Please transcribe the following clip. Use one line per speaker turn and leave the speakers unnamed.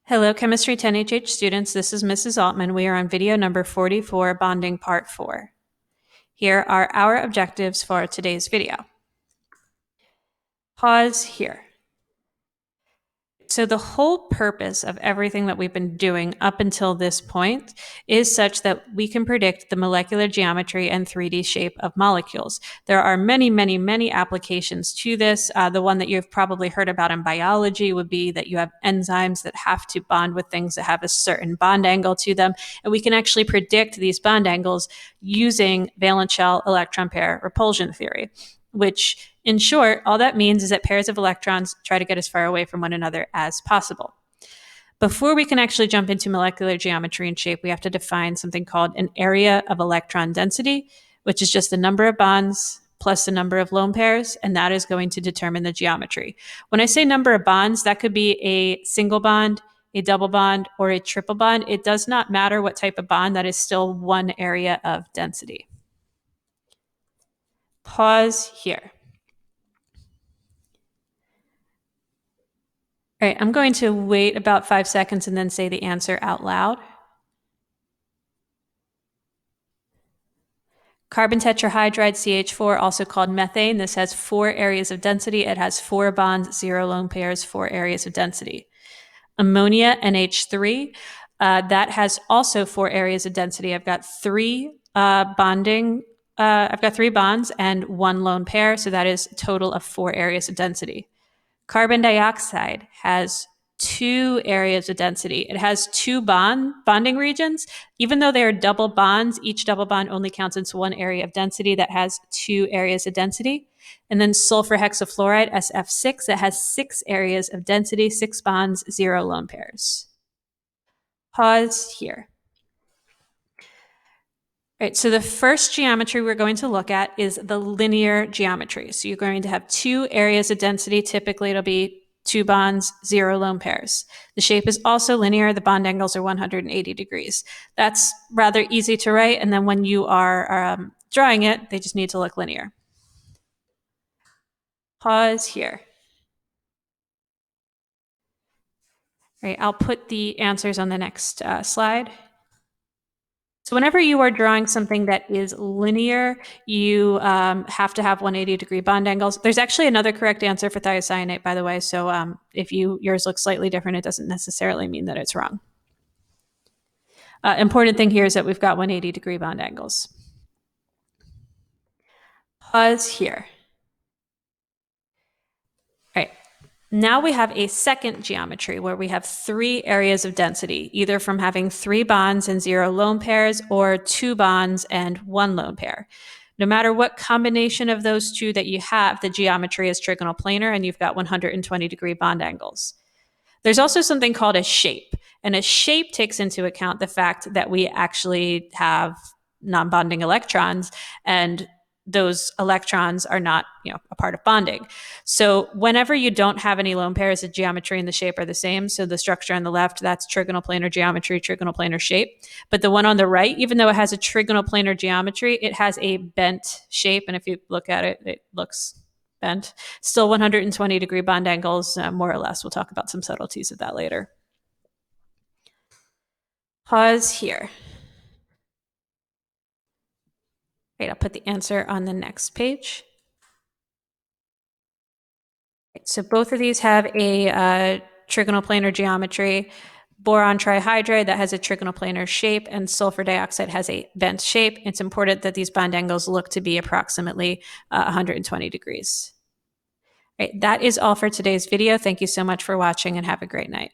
Hello, Chemistry 10HH students. This is Mrs. Altman. We are on video number 44, Bonding Part 4. Here are our objectives for today's video. Pause here. So the whole purpose of everything that we've been doing up until this point is such that we can predict the molecular geometry and 3D shape of molecules. There are many, many, many applications to this. The one that you've probably heard about in biology would be that you have enzymes that have to bond with things that have a certain bond angle to them. And we can actually predict these bond angles using valence shell electron pair repulsion theory, which in short, all that means is that pairs of electrons try to get as far away from one another as possible. Before we can actually jump into molecular geometry and shape, we have to define something called an area of electron density, which is just the number of bonds plus the number of lone pairs, and that is going to determine the geometry. When I say number of bonds, that could be a single bond, a double bond, or a triple bond. It does not matter what type of bond, that is still one area of density. Pause here. All right, I'm going to wait about 5 seconds and then say the answer out loud. Carbon tetrahydride CH4, also called methane. This has 4 areas of density. It has 4 bonds, 0 lone pairs, 4 areas of density. Ammonia, NH3, that has also 4 areas of density. I've got 3 bonds and 1 lone pair, so that is a total of 4 areas of density. Carbon dioxide has 2 areas of density. It has 2 bonding regions. Even though they are double bonds, each double bond only counts as 1 area of density. That has 2 areas of density. And then sulfur hexafluoride, SF6, that has 6 areas of density, 6 bonds, 0 lone pairs. Pause here. All right, so the first geometry we're going to look at is the linear geometry. So you're going to have 2 areas of density. Typically, it'll be 2 bonds, 0 lone pairs. The shape is also linear. The bond angles are 180 degrees. That's rather easy to write. And then when you are drawing it, they just need to look linear. Pause here. All right, I'll put the answers on the next slide. So whenever you are drawing something that is linear, you have to have 180-degree bond angles. There's actually another correct answer for thiocyanate, by the way. So if yours looks slightly different, it doesn't necessarily mean that it's wrong. Important thing here is that we've got 180-degree bond angles. Pause here. All right. Now we have a second geometry where we have 3 areas of density, either from having 3 bonds and 0 lone pairs or 2 bonds and 1 lone pair. No matter what combination of those 2 that you have, the geometry is trigonal planar and you've got 120-degree bond angles. There's also something called a shape, and a shape takes into account the fact that we actually have non-bonding electrons, and those electrons are not, a part of bonding. So whenever you don't have any lone pairs, the geometry and the shape are the same. So the structure on the left, that's trigonal planar geometry, trigonal planar shape. But the one on the right, even though it has a trigonal planar geometry, it has a bent shape. And if you look at it, it looks bent. Still 120-degree bond angles, more or less. We'll talk about some subtleties of that later. Pause here. Right, I'll put the answer on the next page. Right, so both of these have a trigonal planar geometry. Boron trihydride, that has a trigonal planar shape, and sulfur dioxide has a bent shape. It's important that these bond angles look to be approximately 120 degrees. Right, that is all for today's video. Thank you so much for watching and have a great night.